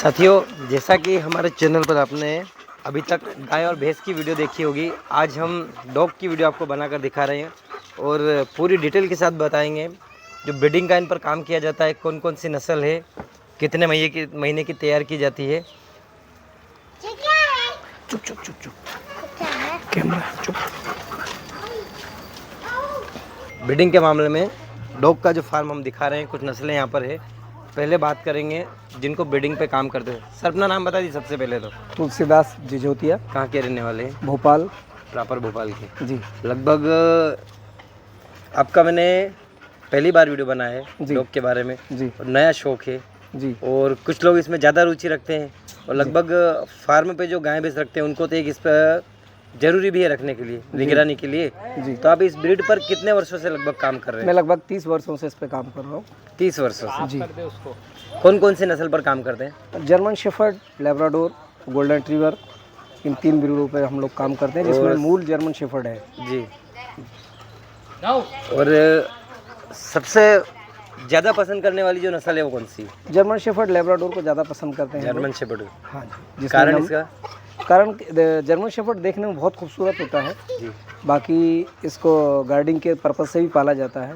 साथियों, जैसा कि हमारे चैनल पर आपने अभी तक गाय और भैंस की वीडियो देखी होगी, आज हम डॉग की वीडियो आपको बनाकर दिखा रहे हैं और पूरी डिटेल के साथ बताएंगे जो ब्रीडिंग का इन पर काम किया जाता है, कौन कौन सी नस्ल है, कितने महीने की तैयार की जाती है। चुप चुप चुप चुप, कैमरा चुप। ब्रीडिंग के मामले में डॉग का जो फार्म हम दिखा रहे हैं, कुछ नस्लें यहाँ पर है। पहले बात करेंगे जिनको ब्रीडिंग पे काम करते हैं। सर अपना नाम बता दी सबसे पहले तो। तुलसीदास जिजोतिया। कहाँ के रहने वाले हैं? भोपाल। प्रॉपर भोपाल के जी। लगभग आपका मैंने पहली बार वीडियो बनाया है डॉग के बारे में जी। और नया शौक है जी। और कुछ लोग इसमें ज़्यादा रुचि रखते हैं और लगभग फार्म पे जो गाय भैंस रखते हैं उनको तो एक इस पर जरूरी भी है रखने के लिए, निगरानी के लिए। जी। तो आप इस ब्रीड पर कितने वर्षों से लगभग काम कर रहे हैं? मैं लगभग 30 वर्षों से इस पे काम कर रहा हूँ। 30 वर्षों से। जी। कौन कौन से नस्ल पर काम करते हैं? German shepherd, Labrador, golden retriever, इन 3 ब्रीडों पे हम लोग काम करते हैं, जिसमें मूल जर्मन शेफर्ड है। जी। और सबसे ज़्यादा पसंद करने वाली जो नस्ल है वो कौन सी? जर्मन शेफर्ड, लैब्राडोर को ज़्यादा पसंद करते हैं। German shepherd. हाँ जी। कारण इसका? कारण जर्मन शेफर्ड देखने में बहुत खूबसूरत होता है जी। बाकी इसको गार्डिंग के पर्पज़ से भी पाला जाता है,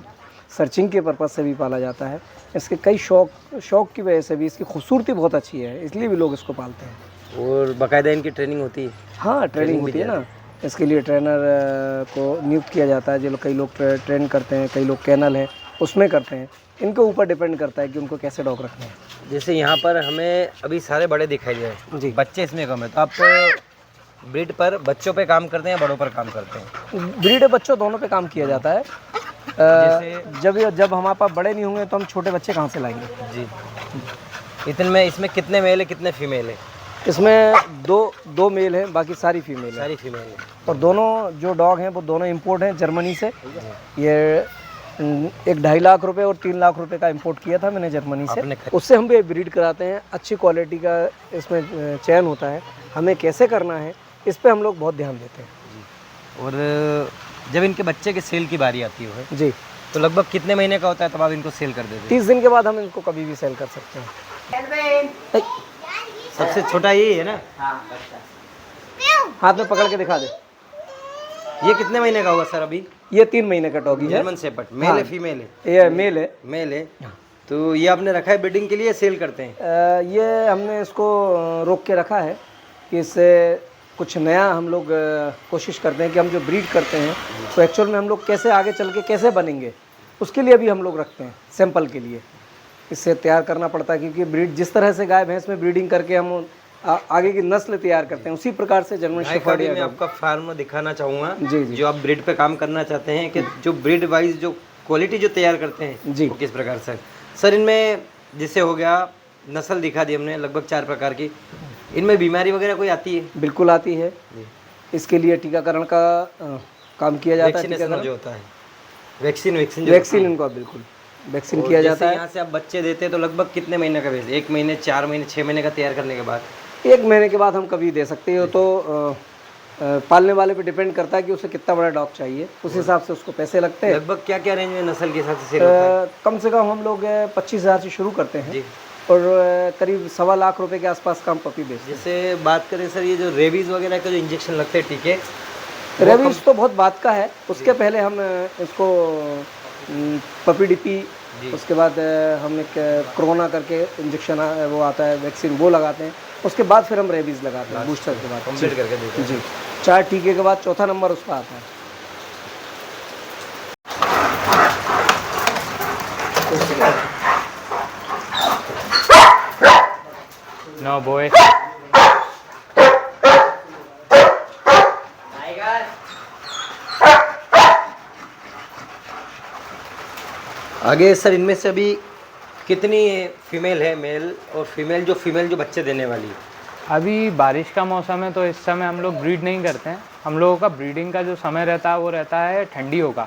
सर्चिंग के पर्पज़ से भी पाला जाता है। इसके कई शौक की वजह से भी इसकी खूबसूरती बहुत अच्छी है, इसलिए भी लोग इसको पालते हैं। और बाकायदा इनकी ट्रेनिंग होती है? हाँ, ट्रेनिंग होती है ना। इसके लिए ट्रेनर को नियुक्त किया जाता है। जो कई लोग ट्रेन करते हैं, कई लोग कैनल है उसमें करते हैं। इनके ऊपर डिपेंड करता है कि उनको कैसे डॉग रखने हैं। जैसे यहाँ पर हमें अभी सारे बड़े दिखाई दे रहे हैं जी। बच्चे इसमें कम है, तो आप ब्रीड पर बच्चों पे काम करते हैं या बड़ों पर काम करते हैं? ब्रीड बच्चों दोनों पे काम किया जाता है। जब हमारे पास बड़े नहीं होंगे तो हम छोटे बच्चे कहाँ से लाएंगे? जी। इसमें कितने मेल है, कितने फीमेल है? इसमें दो मेल हैं, बाकी सारी फीमेल है। सारी फीमेल है। और दोनों जो डॉग हैं वो दोनों इंपोर्ट हैं जर्मनी से। ये 1.5 लाख रुपए और 3 लाख रुपए का इंपोर्ट किया था मैंने जर्मनी से। उससे हम भी ब्रीड कराते हैं। अच्छी क्वालिटी का इसमें चयन होता है। हमें कैसे करना है इस पे हम लोग बहुत ध्यान देते हैं। और जब इनके बच्चे के सेल की बारी आती है जी, तो लगभग कितने महीने का होता है तब आप इनको सेल कर देते हैं? 30 दिन के बाद हम इनको कभी भी सेल कर सकते हैं। सबसे छोटा यही है ना? हाथ में पकड़ के दिखा दे। ये कितने महीने का होगा सर अभी? ये 3 महीने का डॉगी है। जर्मन शेफर्ड मेल है फीमेल है? ये मेल है। मेल है। तो ये आपने रखा है ब्रीडिंग के लिए, सेल करते हैं? ये हमने इसको रोक के रखा है कि इससे कुछ नया हम लोग कोशिश करते हैं कि हम जो ब्रीड करते हैं तो एक्चुअल में हम लोग कैसे आगे चल के कैसे बनेंगे, उसके लिए भी हम लोग रखते हैं सैंपल के लिए। इससे तैयार करना पड़ता है क्योंकि ब्रीड जिस तरह से गाय भैंस में ब्रीडिंग करके हम आगे की नस्ल तैयार करते हैं, उसी प्रकार से जर्मन शेफर्ड मैं आपका फार्म दिखाना चाहूँगा। जी जी। जो आप ब्रीड पे काम करना चाहते हैं कि जो ब्रीड वाइज जो क्वालिटी जो तैयार करते हैं जी, वो किस प्रकार से? सर इनमें जैसे हो गया, नस्ल दिखा दी हमने लगभग 4 प्रकार की, इनमें बीमारी वगैरह कोई आती है? बिल्कुल आती है। इसके लिए टीकाकरण का काम किया जाता है। जो होता है वैक्सीन इनका बिल्कुल वैक्सीन किया जाता है। यहाँ से आप बच्चे देते हैं तो लगभग कितने महीने का भेज? 1 महीने, 4 महीने, 6 महीने का तैयार करने के बाद? 1 महीने के बाद हम कभी दे सकते हो। तो पालने वाले पे डिपेंड करता है कि उसे कितना बड़ा डॉग चाहिए, उस हिसाब से उसको पैसे लगते हैं। लगभग क्या क्या रेंज में नस्ल के हिसाब से सेल होता है? कम से कम हम लोग 25,000 से शुरू करते हैं और करीब 1.25 लाख रुपए के आसपास का हम पपी बेचते हैं। जैसे बात करें सर, ये जो रेबीज वगैरह का जो इंजेक्शन लगते हैं टीके, रेबीज तो बहुत बात का है। उसके पहले हम इसको पपी डीपी, उसके बाद हम एक कोरोना करके इंजेक्शन वो आता है वैक्सीन, वो लगाते हैं। उसके बाद फिर हम रेबीज लगाते हैं बूस्टर के बाद कंप्लीट करके देते हैं। जी, 4 टीके के बाद चौथा नंबर उसका आता है। No boy. आगे सर इनमें से अभी कितनी फीमेल है, मेल और फीमेल जो बच्चे देने वाली है? अभी बारिश का मौसम है तो इस समय हम लोग ब्रीड नहीं करते हैं। हम लोगों का ब्रीडिंग का जो समय रहता है वो रहता है ठंडियों का।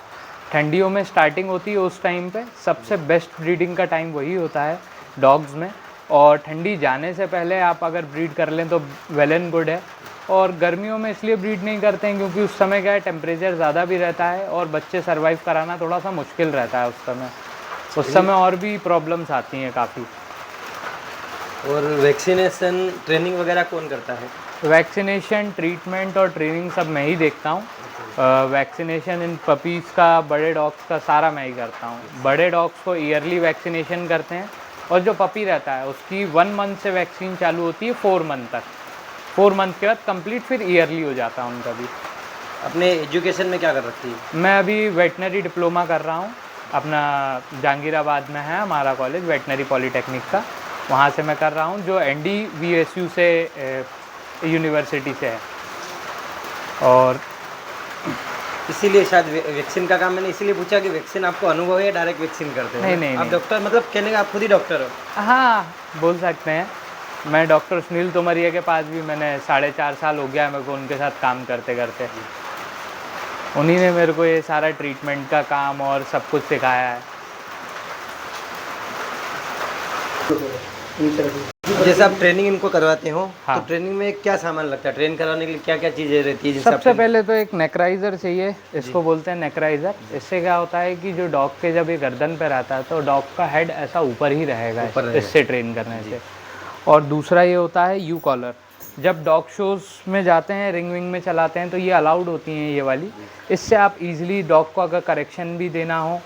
ठंडियों में स्टार्टिंग होती है, उस टाइम पे सबसे बेस्ट ब्रीडिंग का टाइम वही होता है डॉग्स में। और ठंडी जाने से पहले आप अगर ब्रीड कर लें तो वेल एंड गुड है। और गर्मियों में इसलिए ब्रीड नहीं करते हैं क्योंकि उस समय क्या है, टेम्परेचर ज़्यादा भी रहता है और बच्चे सर्वाइव कराना थोड़ा सा मुश्किल रहता है उस समय और भी प्रॉब्लम्स आती हैं काफ़ी। और वैक्सीनेशन ट्रेनिंग वगैरह कौन करता है? वैक्सीनेशन, ट्रीटमेंट और ट्रेनिंग सब मैं ही देखता हूँ। वैक्सीनेशन इन पपीज़ का, बड़े डॉग्स का सारा मैं ही करता हूँ। बड़े डॉग्स को ईयरली वैक्सीनेशन करते हैं और जो पपी रहता है उसकी 1 मंथ से वैक्सीन चालू होती है 4 मंथ तक। 4 मंथ के बाद कंप्लीट फिर ईयरली हो जाता है उनका भी। अपने एजुकेशन में क्या कर रखी है? मैं अभी वेटनरी डिप्लोमा कर रहा हूँ, अपना जहांगीराबाद में है हमारा कॉलेज, वेटनरी पॉलीटेक्निक का, वहाँ से मैं कर रहा हूँ, जो NDVSU से यूनिवर्सिटी से है। और इसीलिए शायद वैक्सीन का काम मैंने इसीलिए पूछा कि वैक्सीन आपको अनुभव है, डायरेक्ट वैक्सीन करते हैं? नहीं, आप डॉक्टर, मतलब कहने का आप खुद ही डॉक्टर हो? हाँ, बोल सकते हैं। मैं डॉक्टर सुनील तोमरिया के पास भी मैंने 4.5 साल हो गया मेरे को उनके साथ काम करते करते। उन्हीं ने मेरे को ये सारा ट्रीटमेंट का काम और सब कुछ सिखाया है। जैसे आप ट्रेनिंग इनको करवाते हो, हाँ। तो ट्रेनिंग में क्या सामान लगता है? ट्रेन कराने के लिए क्या क्या चीज़ें रहती है जिनसे सबसे आप पहले तो एक नेक्राइज़र चाहिए, इसको बोलते हैं नेक्राइज़र। इससे क्या होता है कि जो डॉग के जब ये गर्दन पे रहता है तो डॉग का हेड ऐसा ऊपर ही रहेगा इससे ट्रेन करने से। और दूसरा ये होता है यू कॉलर। जब डॉग शोज़ में जाते हैं, रिंग विंग में चलाते हैं, तो ये अलाउड होती हैं ये वाली। इससे आप इजीली डॉग को अगर करेक्शन भी देना हो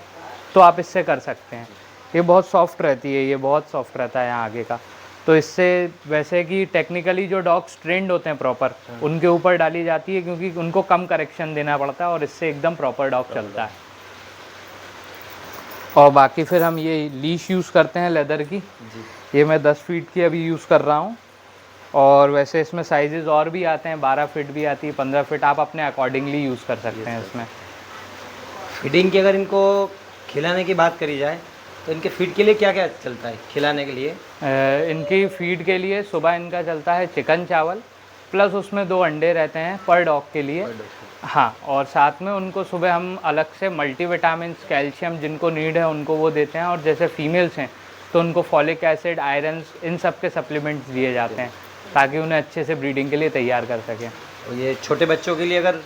तो आप इससे कर सकते हैं। ये बहुत सॉफ्ट रहती है, ये बहुत सॉफ्ट रहता है यहाँ आगे का। तो इससे वैसे कि टेक्निकली जो डॉग्स ट्रेंड होते हैं प्रॉपर, उनके ऊपर डाली जाती है क्योंकि उनको कम करेक्शन देना पड़ता है और इससे एकदम प्रॉपर डॉग चलता है। और बाकी फिर हम ये लीश यूज़ करते हैं लेदर की। ये मैं 10 फीट की अभी यूज़ कर रहा हूँ। और वैसे इसमें साइजेस और भी आते हैं, 12 फीट भी आती है, 15 फीट, आप अपने अकॉर्डिंगली यूज़ कर सकते हैं इसमें। फीडिंग की अगर इनको खिलाने की बात करी जाए तो इनके फीड के लिए क्या क्या चलता है खिलाने के लिए? इनकी फीड के लिए सुबह इनका चलता है चिकन चावल, प्लस उसमें 2 अंडे रहते हैं पर डॉग के लिए। हाँ, और साथ में उनको सुबह हम अलग से मल्टीविटामिन, कैल्शियम जिनको नीड है उनको वो देते हैं। और जैसे फीमेल्स हैं तो उनको फॉलिक एसिड, आयरन, इन सब के सप्लीमेंट्स दिए जाते हैं ताकि उन्हें अच्छे से ब्रीडिंग के लिए तैयार कर सकें। और ये छोटे बच्चों के लिए, अगर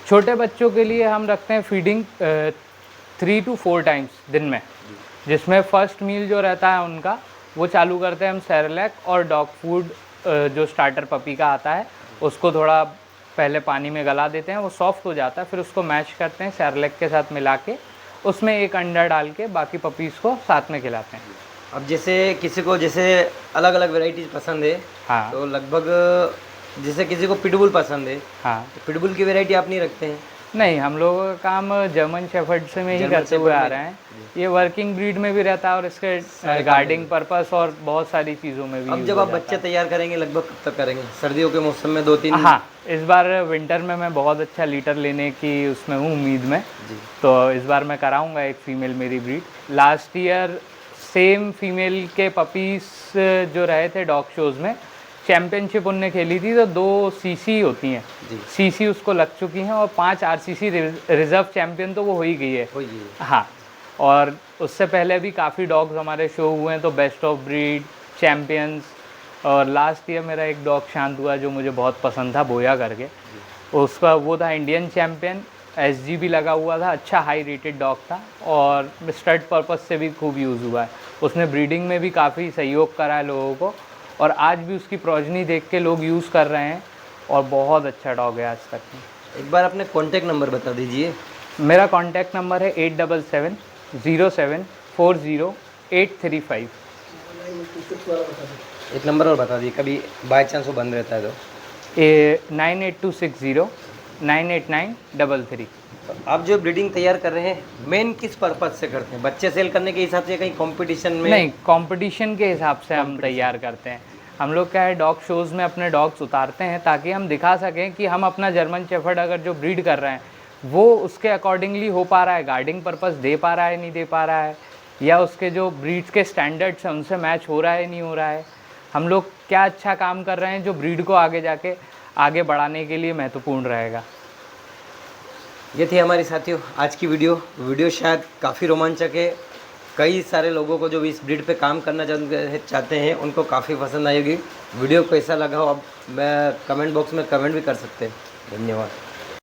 छोटे बच्चों के लिए हम रखते हैं फीडिंग 3 to 4 टाइम्स दिन में, जिसमें फर्स्ट मील जो रहता है उनका वो चालू करते हैं हम सेरेलैक और डॉग फूड, जो स्टार्टर पपी का आता है उसको थोड़ा पहले पानी में गला देते हैं, वो सॉफ्ट हो जाता है, फिर उसको मैश करते हैं सेरेलैक के साथ मिला के, उसमें 1 अंडा डाल के बाकी पपीज़ को साथ में खिलाते हैं। अब जैसे किसी को जैसे अलग अलग वैरायटीज पसंद है, हाँ, तो लगभग जैसे किसी को पिटबुल पसंद है, हाँ। तो पिटबुल की वैरायटी आप नहीं रखते हैं? नहीं, हम लोगों का काम जर्मन शेफर्ड से में ही करते हुए आ रहे हैं। ये वर्किंग ब्रीड में भी रहता है और इसके गार्डिंग पर्पस और बहुत सारी चीज़ों में भी। अब जब आप बच्चे तैयार करेंगे लगभग कब तक करेंगे? सर्दियों के मौसम में 2-3? हाँ, इस बार विंटर में मैं बहुत अच्छा लीटर लेने की उसमें हूँ उम्मीद में, तो इस बार मैं कराऊंगा एक फ़ीमेल मेरी breed. Last year same female के पपीज़ जो रहे थे डॉग शोज़ में, चैम्पियनशिप उनने खेली थी, तो 2 CC होती हैं, CC उसको लग चुकी हैं और 5 RCC रिज़र्व चैम्पियन तो वो हो ही गई है। हाँ, और उससे पहले भी काफ़ी डॉग्स हमारे शो हुए हैं, तो बेस्ट ऑफ ब्रीड, चैम्पियंस, और लास्ट ईयर मेरा एक डॉग शांत हुआ जो मुझे बहुत पसंद था, बोया करके, उसका वो था इंडियन चैम्पियन, SG भी लगा हुआ था, अच्छा हाई रेटेड डॉग था और स्टड पर्पस से भी खूब यूज़ हुआ है। उसने ब्रीडिंग में भी काफ़ी सहयोग करा है लोगों को और आज भी उसकी प्रोजनी देख के लोग यूज़ कर रहे हैं और बहुत अच्छा डॉग है आज तक में। एक बार अपने कॉन्टैक्ट नंबर बता दीजिए। मेरा कॉन्टैक्ट नंबर है 87707835। एक नंबर और बता दीजिए, कभी बाई चांस वो बंद रहता है तो। 9826098933। तो आप जो ब्रीडिंग तैयार कर रहे हैं मेन किस पर्पज से करते हैं? बच्चे सेल करने के हिसाब से, कहीं कंपटीशन में? नहीं, कंपटीशन के हिसाब से हम तैयार करते हैं। हम लोग क्या है, डॉग शोज़ में अपने डॉग्स उतारते हैं ताकि हम दिखा सकें कि हम अपना जर्मन शेफर्ड अगर जो ब्रीड कर रहे हैं वो उसके अकॉर्डिंगली हो पा रहा है, गार्डिंग पर्पस दे पा रहा है, नहीं दे पा रहा है, या उसके जो ब्रीड्स के स्टैंडर्ड्स हैं उनसे मैच हो रहा है, नहीं हो रहा है। हम लोग क्या अच्छा काम कर रहे हैं जो ब्रीड को आगे जाके आगे बढ़ाने के लिए महत्वपूर्ण रहेगा। ये थी हमारी साथियों आज की वीडियो शायद काफ़ी रोमांचक है। कई सारे लोगों को जो इस ब्रीड पे काम करना चाहते हैं उनको काफ़ी पसंद आएगी। वीडियो कैसा लगा हो आप कमेंट बॉक्स में कमेंट भी कर सकते हैं। धन्यवाद।